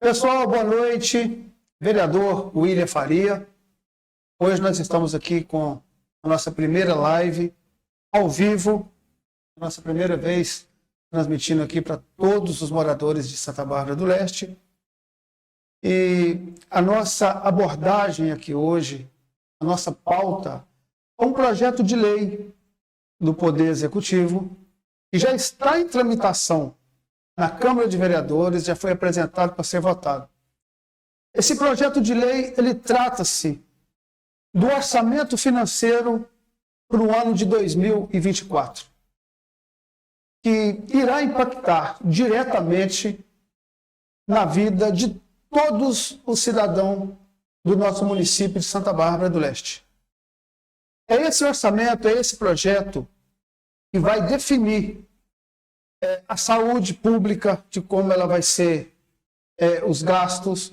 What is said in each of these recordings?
Pessoal, boa noite. Vereador William Faria. Hoje nós estamos aqui com a nossa primeira live ao vivo, nossa primeira vez transmitindo aqui para todos os moradores de Santa Bárbara do Leste. E a nossa abordagem aqui hoje, a nossa pauta, é um projeto de lei do Poder Executivo que já está em tramitação na Câmara de Vereadores, já foi apresentado para ser votado. Esse projeto de lei, ele trata-se do orçamento financeiro para o ano de 2024, que irá impactar diretamente na vida de todos os cidadãos do nosso município de Santa Bárbara do Leste. É esse orçamento, é esse projeto que vai definir a saúde pública, de como ela vai ser, os gastos.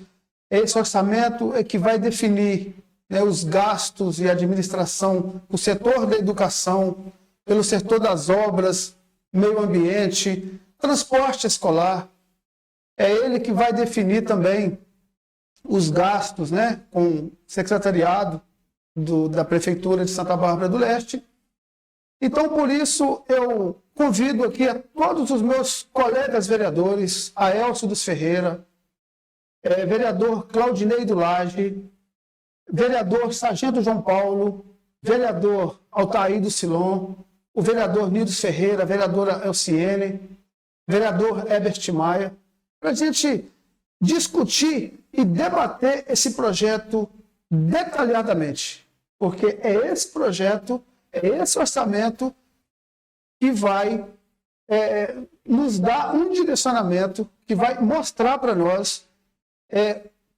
Esse orçamento é que vai definir os gastos e administração do setor da educação, pelo setor das obras, meio ambiente, transporte escolar. É ele que vai definir também os gastos, com o secretariado da Prefeitura de Santa Bárbara do Leste. Então, por isso, eu convido aqui a todos os meus colegas vereadores, a Elcio dos Ferreira, vereador Claudinei do Lage, vereador Sargento João Paulo, vereador Altair do Silon, o vereador Nildos Ferreira, a vereadora Elciene, vereador Herbert Maia, para a gente discutir e debater esse projeto detalhadamente, porque é esse projeto, é esse orçamento que vai nos dar um direcionamento, que vai mostrar para nós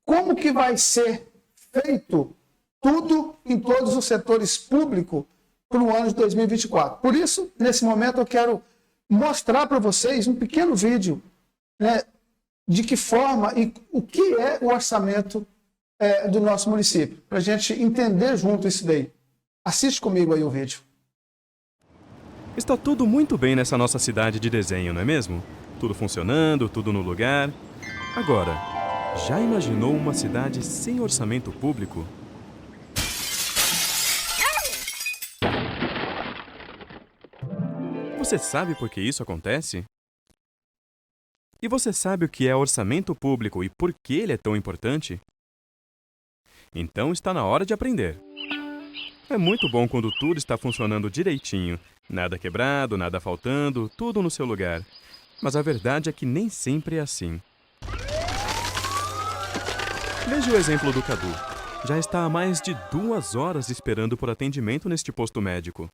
como que vai ser feito tudo em todos os setores públicos para o ano de 2024. Por isso, nesse momento, eu quero mostrar para vocês um pequeno vídeo, de que forma e o que é o orçamento do nosso município, para a gente entender junto isso daí. Assiste comigo aí o vídeo. Está tudo muito bem nessa nossa cidade de desenho, não é mesmo? Tudo funcionando, tudo no lugar. Agora, já imaginou uma cidade sem orçamento público? Você sabe por que isso acontece? E você sabe o que é orçamento público e por que ele é tão importante? Então está na hora de aprender. É muito bom quando tudo está funcionando direitinho. Nada quebrado, nada faltando, tudo no seu lugar. Mas a verdade é que nem sempre é assim. Veja o exemplo do Cadu. Já está há mais de 2 horas esperando por atendimento neste posto médico.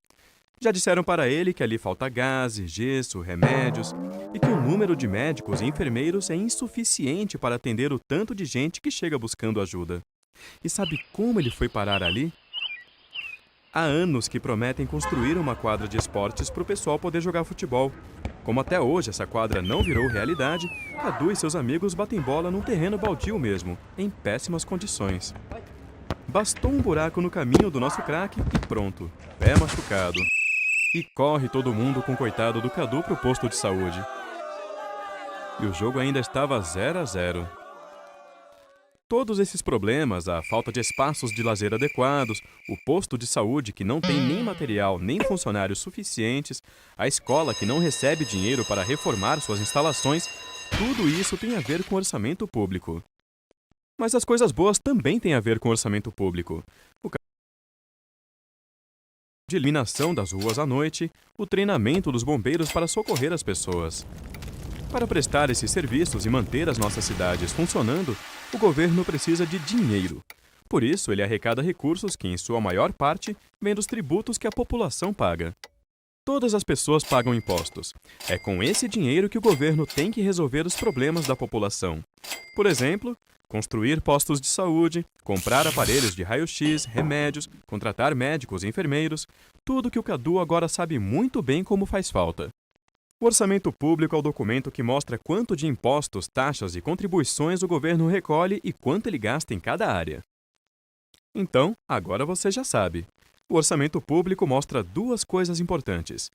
Já disseram para ele que ali falta gás, gesso, remédios e que o número de médicos e enfermeiros é insuficiente para atender o tanto de gente que chega buscando ajuda. E sabe como ele foi parar ali? Há anos que prometem construir uma quadra de esportes para o pessoal poder jogar futebol. Como até hoje essa quadra não virou realidade, Cadu e seus amigos batem bola num terreno baldio mesmo, em péssimas condições. Bastou um buraco no caminho do nosso craque e pronto, pé machucado. E corre todo mundo com o coitado do Cadu pro posto de saúde. E o jogo ainda estava 0-0. Todos esses problemas, a falta de espaços de lazer adequados, o posto de saúde que não tem nem material nem funcionários suficientes, a escola que não recebe dinheiro para reformar suas instalações, tudo isso tem a ver com orçamento público. Mas as coisas boas também têm a ver com orçamento público. O de iluminação das ruas à noite, o treinamento dos bombeiros para socorrer as pessoas. Para prestar esses serviços e manter as nossas cidades funcionando, o governo precisa de dinheiro. Por isso, ele arrecada recursos que, em sua maior parte, vêm dos tributos que a população paga. Todas as pessoas pagam impostos. É com esse dinheiro que o governo tem que resolver os problemas da população. Por exemplo, construir postos de saúde, comprar aparelhos de raio-x, remédios, contratar médicos e enfermeiros, tudo que o Cadu agora sabe muito bem como faz falta. O orçamento público é o documento que mostra quanto de impostos, taxas e contribuições o governo recolhe e quanto ele gasta em cada área. Então, agora você já sabe. O orçamento público mostra 2 coisas importantes: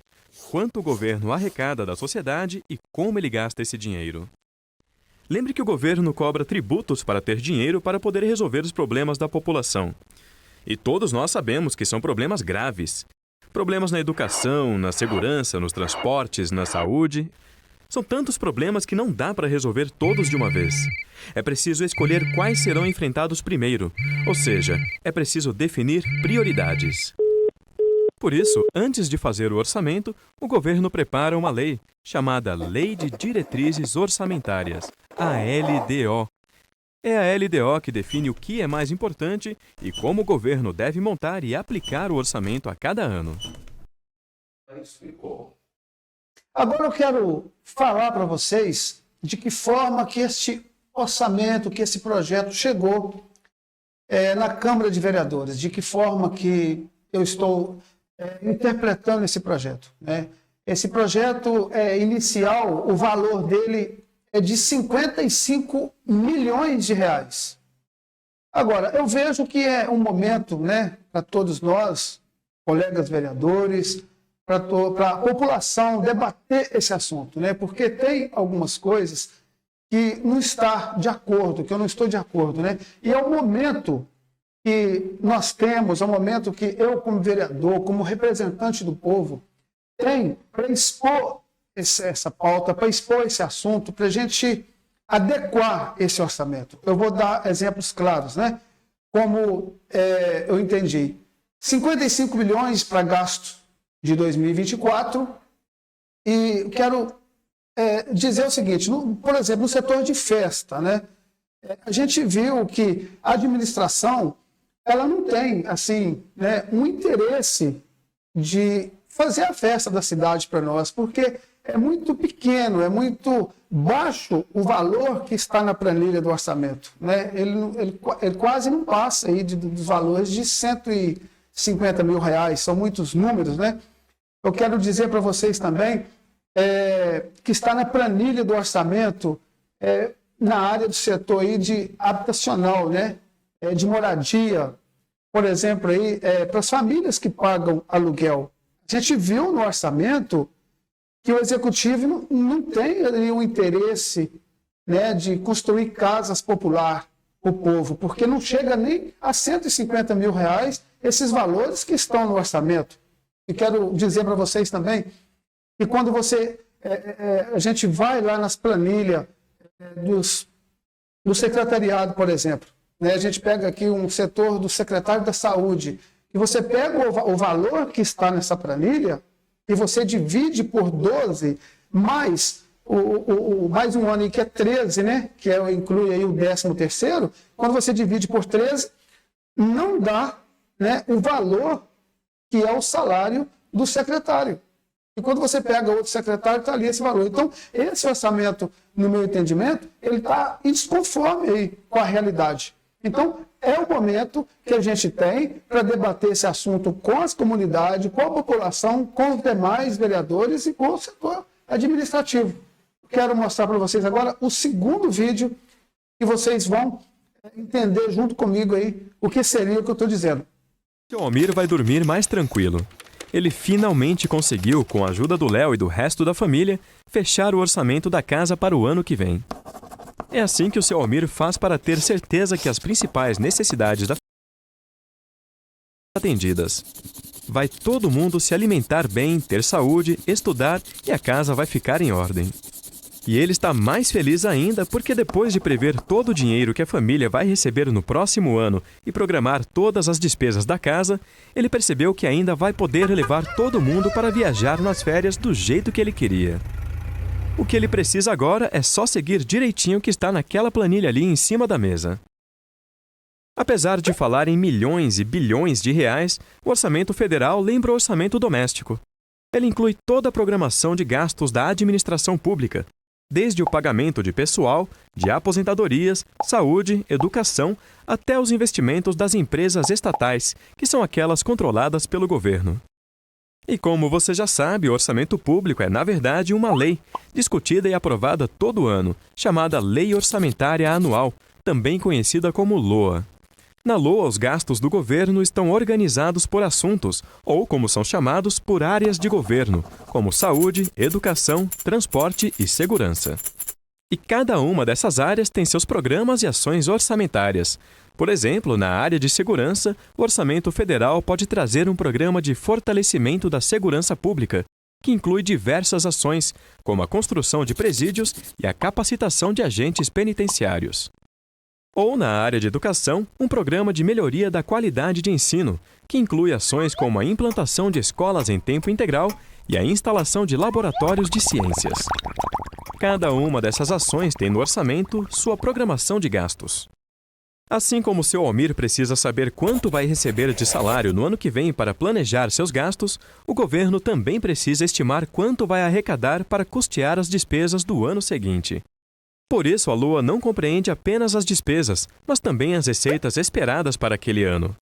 quanto o governo arrecada da sociedade e como ele gasta esse dinheiro. Lembre que o governo cobra tributos para ter dinheiro para poder resolver os problemas da população. E todos nós sabemos que são problemas graves. Problemas na educação, na segurança, nos transportes, na saúde. São tantos problemas que não dá para resolver todos de uma vez. É preciso escolher quais serão enfrentados primeiro, ou seja, é preciso definir prioridades. Por isso, antes de fazer o orçamento, o governo prepara uma lei, chamada Lei de Diretrizes Orçamentárias, a LDO. É a LDO que define o que é mais importante e como o governo deve montar e aplicar o orçamento a cada ano. Agora eu quero falar para vocês de que forma que este orçamento, que esse projeto chegou na Câmara de Vereadores, de que forma que eu estou interpretando esse projeto, né? Esse projeto inicial, o valor dele é de 55 milhões de reais. Agora, eu vejo que é um momento, né, para todos nós, colegas vereadores, para a população debater esse assunto, né? Porque tem algumas coisas que não está de acordo, que eu não estou de acordo, né? E é o momento que nós temos, é o momento que eu, como vereador, como representante do povo, tenho para expor essa pauta, para expor esse assunto, para a gente adequar esse orçamento. Eu vou dar exemplos claros, né? Como eu entendi, 55 milhões para gastos de 2024, e quero dizer o seguinte, por exemplo, no setor de festa, né? A gente viu que a administração ela não tem assim, né, um interesse de fazer a festa da cidade para nós, porque é muito pequeno, é muito baixo o valor que está na planilha do orçamento, né? Ele quase não passa aí dos valores de 150 mil reais, são muitos números, né? Eu quero dizer para vocês também que está na planilha do orçamento na área do setor aí de habitacional, né? De moradia, por exemplo, aí, para as famílias que pagam aluguel. A gente viu no orçamento que o executivo não tem nenhum interesse, né, de construir casas populares para o povo, porque não chega nem a 150 mil reais esses valores que estão no orçamento. E quero dizer para vocês também que quando a gente vai lá nas planilhas do secretariado, por exemplo, né, a gente pega aqui um setor do secretário da saúde, e você pega o valor que está nessa planilha e você divide por 12, mais mais um ano aí, que é 13, né, que inclui aí o 13º, quando você divide por 13, não dá, né, o valor que é o salário do secretário. E quando você pega outro secretário, está ali esse valor. Então, esse orçamento, no meu entendimento, ele está desconforme aí com a realidade. Então, é o momento que a gente tem para debater esse assunto com as comunidades, com a população, com os demais vereadores e com o setor administrativo. Quero mostrar para vocês agora o segundo vídeo que vocês vão entender junto comigo aí o que seria o que eu estou dizendo. O Almir vai dormir mais tranquilo. Ele finalmente conseguiu, com a ajuda do Léo e do resto da família, fechar o orçamento da casa para o ano que vem. É assim que o seu Almir faz para ter certeza que as principais necessidades da família são atendidas. Vai todo mundo se alimentar bem, ter saúde, estudar e a casa vai ficar em ordem. E ele está mais feliz ainda porque depois de prever todo o dinheiro que a família vai receber no próximo ano e programar todas as despesas da casa, ele percebeu que ainda vai poder levar todo mundo para viajar nas férias do jeito que ele queria. O que ele precisa agora é só seguir direitinho o que está naquela planilha ali em cima da mesa. Apesar de falar em milhões e bilhões de reais, o orçamento federal lembra o orçamento doméstico. Ele inclui toda a programação de gastos da administração pública, desde o pagamento de pessoal, de aposentadorias, saúde, educação, até os investimentos das empresas estatais, que são aquelas controladas pelo governo. E como você já sabe, o orçamento público é, na verdade, uma lei, discutida e aprovada todo ano, chamada Lei Orçamentária Anual, também conhecida como LOA. Na LOA, os gastos do governo estão organizados por assuntos, ou, como são chamados, por áreas de governo, como saúde, educação, transporte e segurança. E cada uma dessas áreas tem seus programas e ações orçamentárias. Por exemplo, na área de segurança, o orçamento federal pode trazer um programa de fortalecimento da segurança pública, que inclui diversas ações, como a construção de presídios e a capacitação de agentes penitenciários. Ou na área de educação, um programa de melhoria da qualidade de ensino, que inclui ações como a implantação de escolas em tempo integral e a instalação de laboratórios de ciências. Cada uma dessas ações tem no orçamento sua programação de gastos. Assim como o seu Almir precisa saber quanto vai receber de salário no ano que vem para planejar seus gastos, o governo também precisa estimar quanto vai arrecadar para custear as despesas do ano seguinte. Por isso, a Lua não compreende apenas as despesas, mas também as receitas esperadas para aquele ano.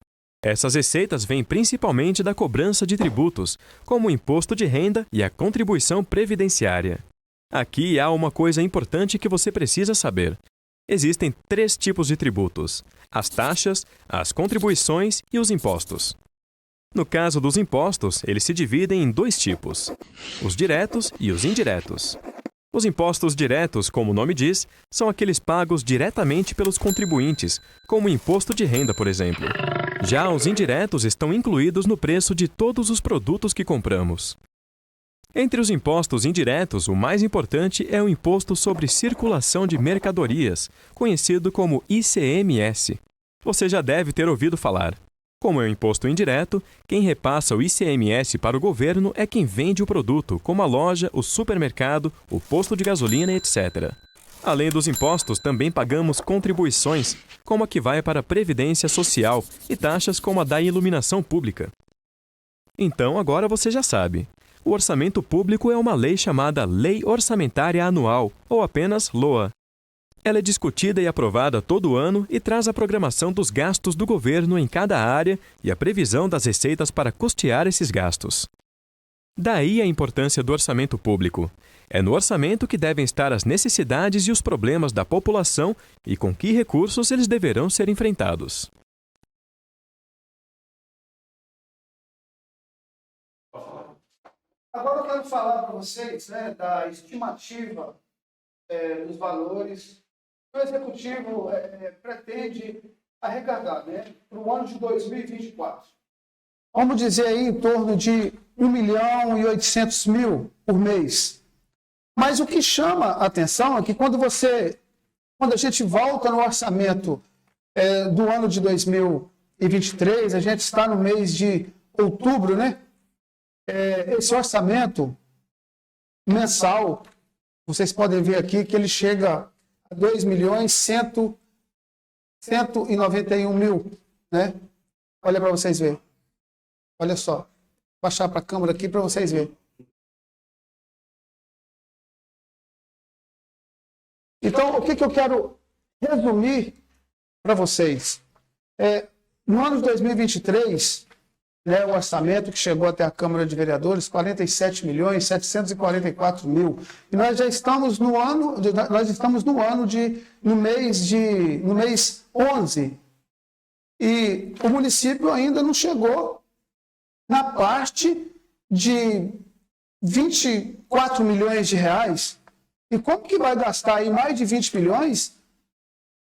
Essas receitas vêm principalmente da cobrança de tributos, como o imposto de renda e a contribuição previdenciária. Aqui há uma coisa importante que você precisa saber. Existem 3 tipos de tributos: as taxas, as contribuições e os impostos. No caso dos impostos, eles se dividem em 2 tipos: os diretos e os indiretos. Os impostos diretos, como o nome diz, são aqueles pagos diretamente pelos contribuintes, como o imposto de renda, por exemplo. Já os indiretos estão incluídos no preço de todos os produtos que compramos. Entre os impostos indiretos, o mais importante é o Imposto sobre Circulação de Mercadorias, conhecido como ICMS. Você já deve ter ouvido falar. Como é um imposto indireto, quem repassa o ICMS para o governo é quem vende o produto, como a loja, o supermercado, o posto de gasolina, etc. Além dos impostos, também pagamos contribuições, como a que vai para a Previdência Social, e taxas como a da iluminação pública. Então, agora você já sabe. O orçamento público é uma lei chamada Lei Orçamentária Anual, ou apenas LOA. Ela é discutida e aprovada todo ano e traz a programação dos gastos do governo em cada área e a previsão das receitas para custear esses gastos. Daí a importância do orçamento público. É no orçamento que devem estar as necessidades e os problemas da população e com que recursos eles deverão ser enfrentados. Agora eu quero falar para vocês, né, da estimativa dos valores que o Executivo pretende arrecadar, né, para o ano de 2024. Vamos dizer aí em torno de 1.800.000 por mês. Mas o que chama a atenção é que quando a gente volta no orçamento do ano de 2023, a gente está no mês de outubro, né? Esse orçamento mensal, vocês podem ver aqui que ele chega a 2.191.000, né? Olha para vocês verem. Olha só. Vou baixar para a câmera aqui para vocês verem. Então, o que eu quero resumir para vocês? No ano de 2023, né, o orçamento que chegou até a Câmara de Vereadores, 47.744.000. E nós já estamos no mês 11. E o município ainda não chegou na parte de 24 milhões de reais. E como que vai gastar aí mais de 20 milhões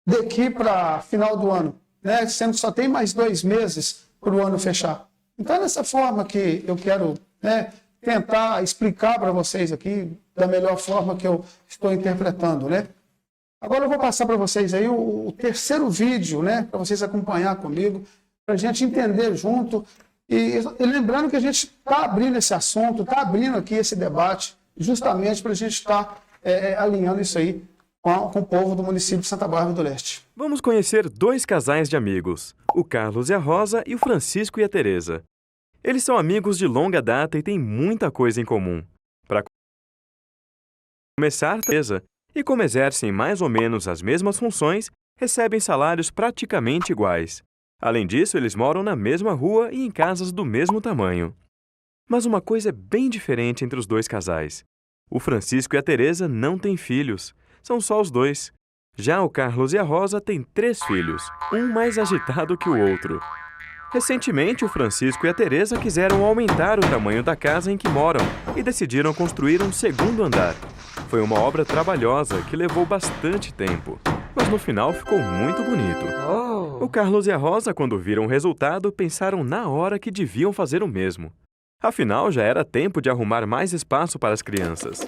daqui para final do ano, né? Sendo que só tem mais 2 meses para o ano fechar. Então, é dessa forma que eu quero, né, tentar explicar para vocês aqui da melhor forma que eu estou interpretando, né? Agora eu vou passar para vocês aí o terceiro vídeo, né, para vocês acompanhar comigo, para a gente entender junto. E lembrando que a gente está abrindo esse assunto, está abrindo aqui esse debate, justamente para a gente estar alinhando isso aí com o povo do município de Santa Bárbara do Leste. Vamos conhecer 2 casais de amigos, o Carlos e a Rosa e o Francisco e a Teresa. Eles são amigos de longa data e têm muita coisa em comum. Para começar, Teresa, e como exercem mais ou menos as mesmas funções, recebem salários praticamente iguais. Além disso, eles moram na mesma rua e em casas do mesmo tamanho. Mas uma coisa é bem diferente entre os 2 casais. O Francisco e a Teresa não têm filhos, são só os 2. Já o Carlos e a Rosa têm 3 filhos, um mais agitado que o outro. Recentemente, o Francisco e a Teresa quiseram aumentar o tamanho da casa em que moram e decidiram construir um segundo andar. Foi uma obra trabalhosa que levou bastante tempo, mas no final ficou muito bonito. O Carlos e a Rosa, quando viram o resultado, pensaram na hora que deviam fazer o mesmo. Afinal, já era tempo de arrumar mais espaço para as crianças.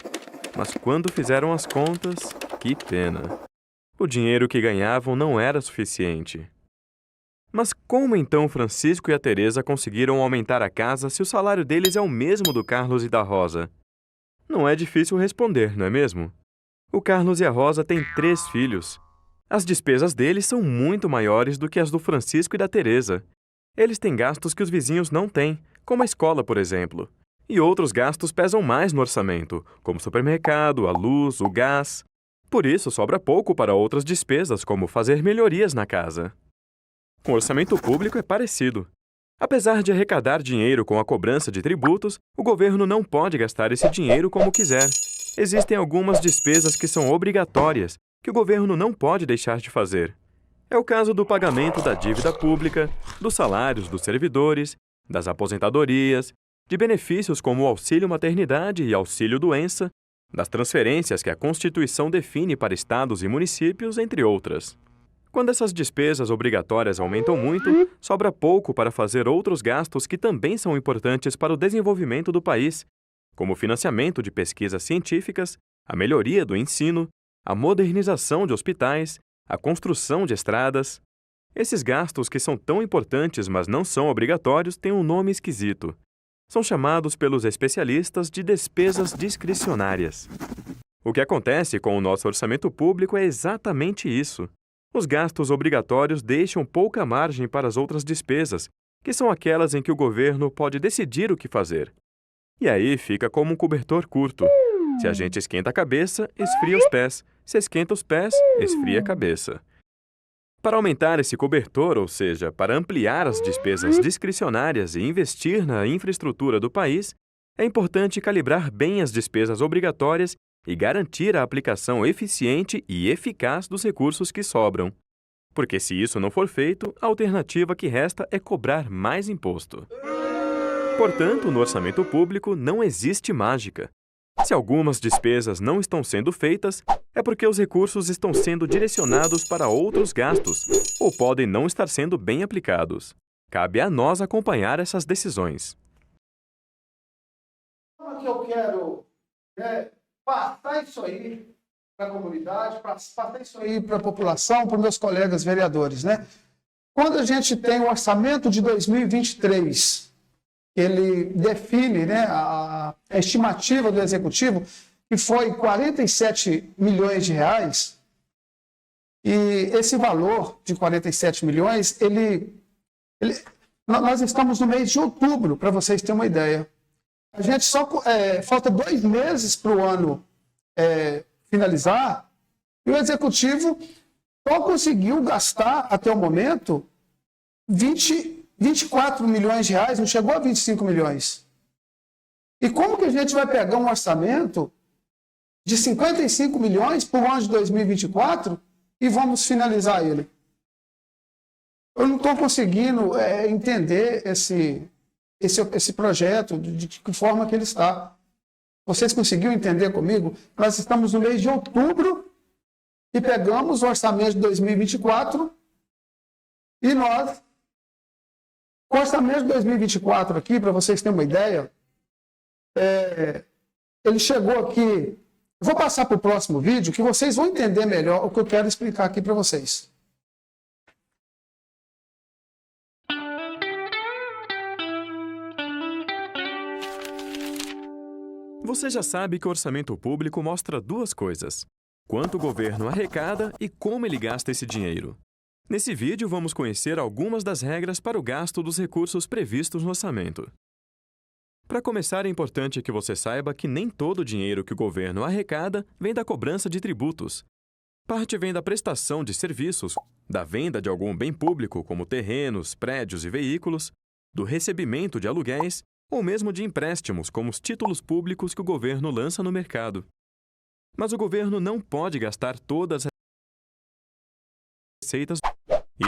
Mas quando fizeram as contas, que pena. O dinheiro que ganhavam não era suficiente. Mas como então Francisco e a Teresa conseguiram aumentar a casa se o salário deles é o mesmo do Carlos e da Rosa? Não é difícil responder, não é mesmo? O Carlos e a Rosa têm 3 filhos. As despesas deles são muito maiores do que as do Francisco e da Teresa. Eles têm gastos que os vizinhos não têm, como a escola, por exemplo. E outros gastos pesam mais no orçamento, como o supermercado, a luz, o gás. Por isso, sobra pouco para outras despesas, como fazer melhorias na casa. Com o orçamento público é parecido. Apesar de arrecadar dinheiro com a cobrança de tributos, o governo não pode gastar esse dinheiro como quiser. Existem algumas despesas que são obrigatórias, que o governo não pode deixar de fazer. É o caso do pagamento da dívida pública, dos salários dos servidores, das aposentadorias, de benefícios como o auxílio maternidade e auxílio doença, das transferências que a Constituição define para estados e municípios, entre outras. Quando essas despesas obrigatórias aumentam muito, sobra pouco para fazer outros gastos que também são importantes para o desenvolvimento do país, como o financiamento de pesquisas científicas, a melhoria do ensino, a modernização de hospitais, a construção de estradas. Esses gastos que são tão importantes, mas não são obrigatórios, têm um nome esquisito. São chamados pelos especialistas de despesas discricionárias. O que acontece com o nosso orçamento público é exatamente isso. Os gastos obrigatórios deixam pouca margem para as outras despesas, que são aquelas em que o governo pode decidir o que fazer. E aí fica como um cobertor curto. Se a gente esquenta a cabeça, esfria os pés. Se esquenta os pés, esfria a cabeça. Para aumentar esse cobertor, ou seja, para ampliar as despesas discricionárias e investir na infraestrutura do país, é importante calibrar bem as despesas obrigatórias e garantir a aplicação eficiente e eficaz dos recursos que sobram. Porque se isso não for feito, a alternativa que resta é cobrar mais imposto. Portanto, no orçamento público não existe mágica. Se algumas despesas não estão sendo feitas, é porque os recursos estão sendo direcionados para outros gastos ou podem não estar sendo bem aplicados. Cabe a nós acompanhar essas decisões. O que eu quero passar isso aí para a comunidade, passar isso aí para a população, para os meus colegas vereadores, né? Quando a gente tem o orçamento de 2023, ele define, né, a estimativa do Executivo, que foi 47 milhões de reais, e esse valor de 47 milhões, nós estamos no mês de outubro, para vocês terem uma ideia. A gente só falta 2 meses para o ano finalizar, e o Executivo só conseguiu gastar, até o momento, 24 milhões de reais, não chegou a 25 milhões. E como que a gente vai pegar um orçamento de 55 milhões para o ano de 2024 e vamos finalizar ele? Eu não estou conseguindo entender esse projeto, de que forma que ele está. Vocês conseguiram entender comigo? Nós estamos no mês de outubro e pegamos o orçamento de 2024 e nós, o orçamento de 2024 aqui, para vocês terem uma ideia, ele chegou aqui. Vou passar para o próximo vídeo que vocês vão entender melhor o que eu quero explicar aqui para vocês. Você já sabe que o orçamento público mostra 2 coisas: quanto o governo arrecada e como ele gasta esse dinheiro. Nesse vídeo, vamos conhecer algumas das regras para o gasto dos recursos previstos no orçamento. Para começar, é importante que você saiba que nem todo o dinheiro que o governo arrecada vem da cobrança de tributos. Parte vem da prestação de serviços, da venda de algum bem público, como terrenos, prédios e veículos, do recebimento de aluguéis, ou mesmo de empréstimos, como os títulos públicos que o governo lança no mercado. Mas o governo não pode gastar todas as receitas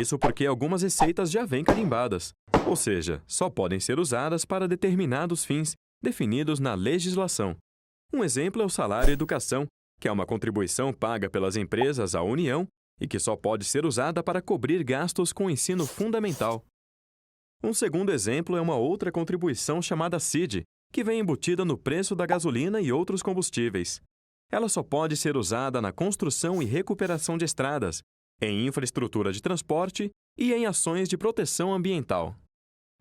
Isso porque algumas receitas já vêm carimbadas, ou seja, só podem ser usadas para determinados fins definidos na legislação. Um exemplo é o salário-educação, que é uma contribuição paga pelas empresas à União e que só pode ser usada para cobrir gastos com ensino fundamental. Um segundo exemplo é uma outra contribuição chamada CID, que vem embutida no preço da gasolina e outros combustíveis. Ela só pode ser usada na construção e recuperação de estradas, em infraestrutura de transporte e em ações de proteção ambiental.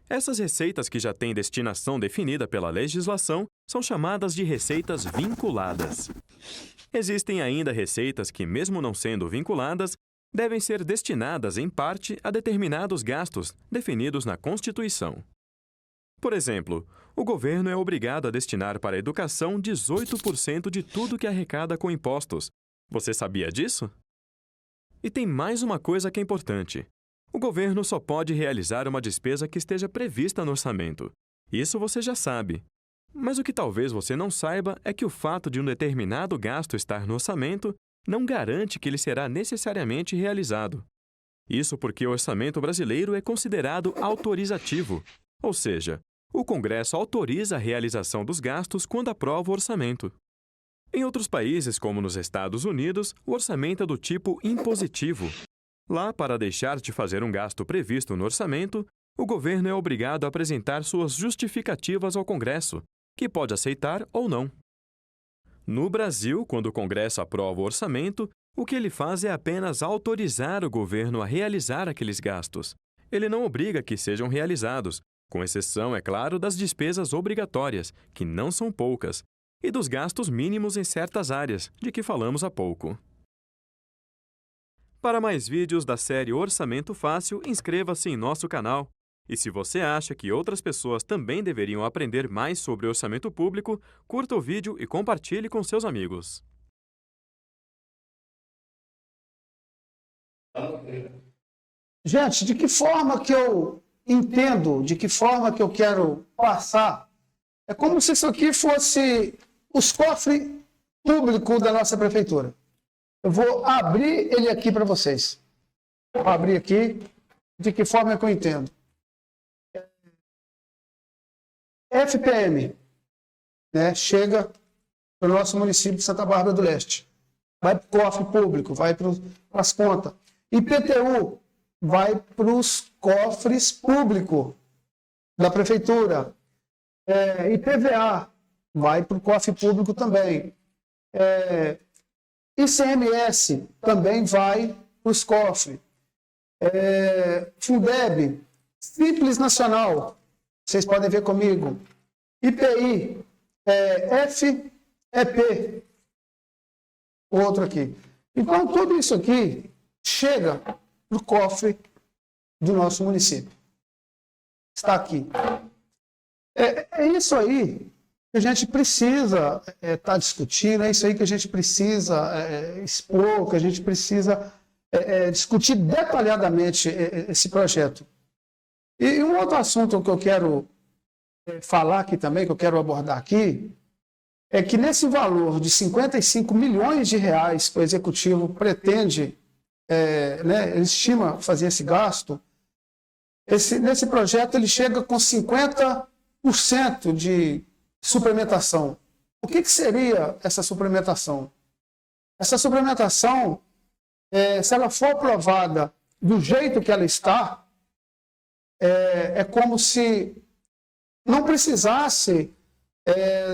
Essas receitas que já têm destinação definida pela legislação são chamadas de receitas vinculadas. Existem ainda receitas que, mesmo não sendo vinculadas, devem ser destinadas em parte a determinados gastos definidos na Constituição. Por exemplo, o governo é obrigado a destinar para a educação 18% de tudo que arrecada com impostos. Você sabia disso? E tem mais uma coisa que é importante. O governo só pode realizar uma despesa que esteja prevista no orçamento. Isso você já sabe. Mas o que talvez você não saiba é que o fato de um determinado gasto estar no orçamento não garante que ele será necessariamente realizado. Isso porque o orçamento brasileiro é considerado autorizativo, ou seja, o Congresso autoriza a realização dos gastos quando aprova o orçamento. Em outros países, como nos Estados Unidos, o orçamento é do tipo impositivo. Lá, para deixar de fazer um gasto previsto no orçamento, o governo é obrigado a apresentar suas justificativas ao Congresso, que pode aceitar ou não. No Brasil, quando o Congresso aprova o orçamento, o que ele faz é apenas autorizar o governo a realizar aqueles gastos. Ele não obriga que sejam realizados, com exceção, é claro, das despesas obrigatórias, que não são poucas, e dos gastos mínimos em certas áreas, de que falamos há pouco. Para mais vídeos da série Orçamento Fácil, inscreva-se em nosso canal. E se você acha que outras pessoas também deveriam aprender mais sobre orçamento público, curta o vídeo e compartilhe com seus amigos. Gente, de que forma que eu entendo, de que forma que eu quero passar, é como se isso aqui fosse os cofres públicos da nossa prefeitura. Eu vou abrir ele aqui para vocês. Vou abrir aqui, de que forma que eu entendo. FPM, né, chega para o nosso município de Santa Bárbara do Leste. Vai para o cofre público, vai para as contas. IPTU vai para os cofres públicos da prefeitura. IPVA vai para o cofre público também. ICMS também vai para os cofres. Fundeb, Simples Nacional, vocês podem ver comigo. IPI, FEP, outro aqui. Então, tudo isso aqui chega para o cofre do nosso município. Está aqui. É isso aí que a gente precisa estar discutindo, é isso aí que a gente precisa expor, que a gente precisa discutir detalhadamente esse projeto. E um outro assunto que eu quero falar aqui também, que eu quero abordar aqui, é que nesse valor de 55 milhões de reais que o Executivo pretende, ele estima fazer esse gasto, nesse projeto ele chega com 50% de suplementação. O que seria essa suplementação? Essa suplementação, se ela for aprovada do jeito que ela está, é como se não precisasse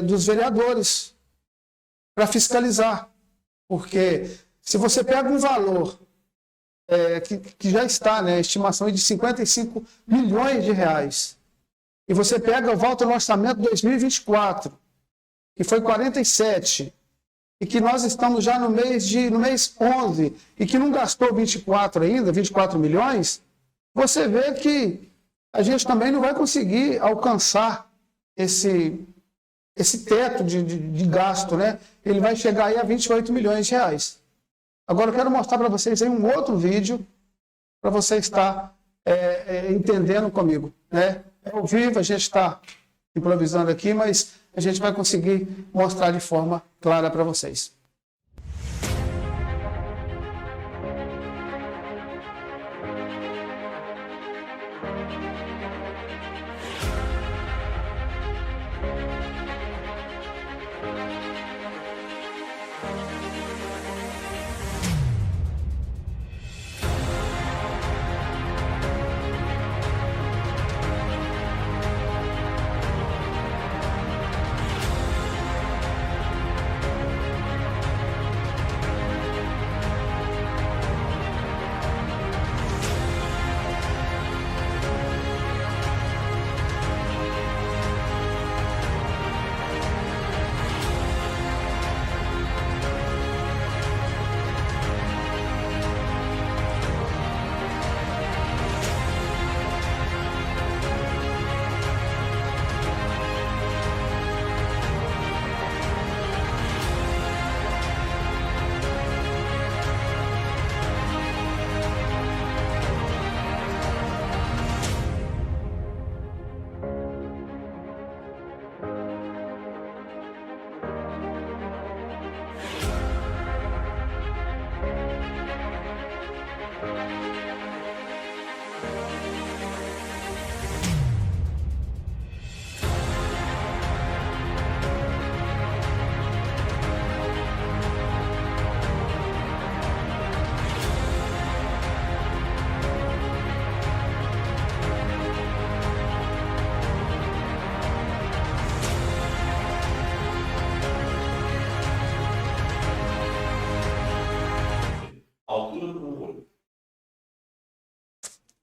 dos vereadores para fiscalizar. Porque se você pega um valor que já está, né, estimação de 55 milhões de reais, e você volta no orçamento de 2024, que foi 47, e que nós estamos já no mês 11, e que não gastou 24 ainda, 24 milhões, você vê que a gente também não vai conseguir alcançar esse teto de gasto, né? Ele vai chegar aí a 28 milhões de reais. Agora eu quero mostrar para vocês aí um outro vídeo para você estar entendendo comigo, né? É ao vivo, a gente está improvisando aqui, mas a gente vai conseguir mostrar de forma clara para vocês. .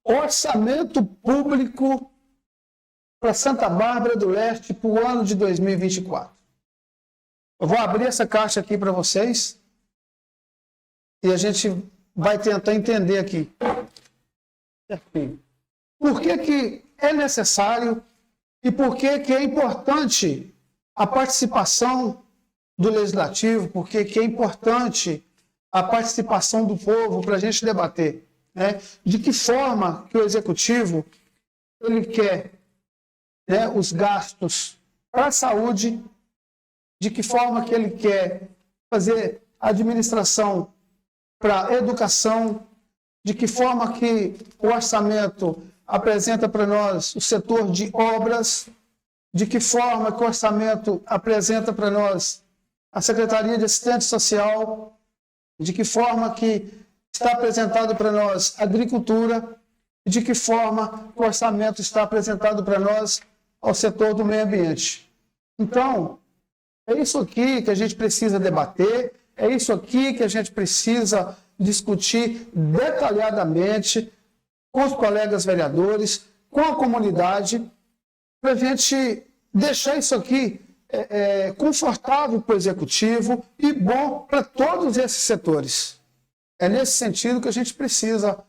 Orçamento público para Santa Bárbara do Leste para o ano de 2024. Eu vou abrir essa caixa aqui para vocês e a gente vai tentar entender aqui. Por que é necessário e por que é importante a participação do Legislativo, por que é importante a participação do povo para a gente debater. Né? De que forma que o Executivo ele quer, né, os gastos para a saúde, de que forma que ele quer fazer a administração para a educação, de que forma que o orçamento apresenta para nós o setor de obras, de que forma que o orçamento apresenta para nós a Secretaria de Assistência Social, de que forma que está apresentado para nós a agricultura, e de que forma o orçamento está apresentado para nós ao setor do meio ambiente. Então, é isso aqui que a gente precisa debater, é isso aqui que a gente precisa discutir detalhadamente com os colegas vereadores, com a comunidade, para a gente deixar isso aqui confortável para o Executivo e bom para todos esses setores. É nesse sentido que a gente precisa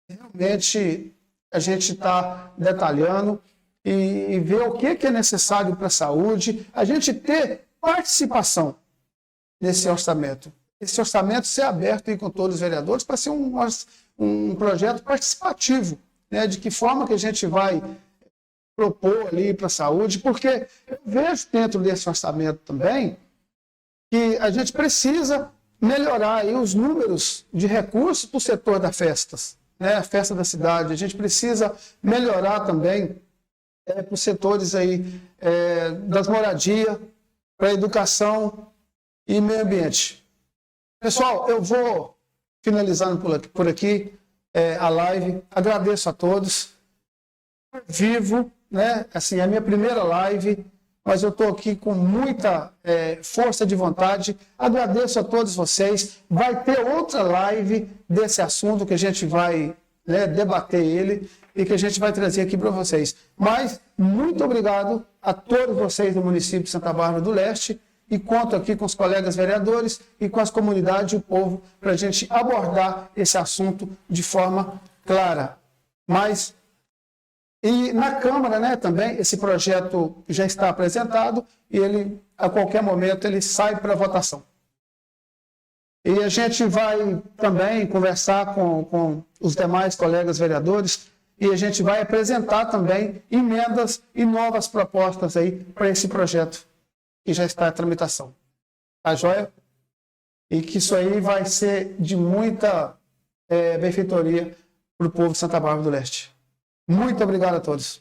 realmente a gente está detalhando e ver o que é necessário para a saúde, a gente ter participação nesse orçamento. Esse orçamento ser aberto aí com todos os vereadores para ser um projeto participativo, né? De que forma que a gente vai propor ali para a saúde, porque eu vejo dentro desse orçamento também que a gente precisa melhorar aí os números de recursos para o setor das festas, né? A festa da cidade. A gente precisa melhorar também para os setores aí das moradias, para a educação e meio ambiente. Pessoal, eu vou finalizando por aqui a live. Agradeço a todos. Vivo, né? Assim, é a minha primeira live, mas eu estou aqui com muita força de vontade. Agradeço a todos vocês. Vai ter outra live desse assunto que a gente vai, né, debater ele e que a gente vai trazer aqui para vocês. Mas muito obrigado a todos vocês do município de Santa Bárbara do Leste e conto aqui com os colegas vereadores e com as comunidades e o povo para a gente abordar esse assunto de forma clara. E na Câmara, né, também, esse projeto já está apresentado e ele, a qualquer momento, ele sai para votação. E a gente vai também conversar com os demais colegas vereadores e a gente vai apresentar também emendas e novas propostas aí para esse projeto que já está em tramitação. Tá joia? E que isso aí vai ser de muita benfeitoria para o povo de Santa Bárbara do Leste. Muito obrigado a todos.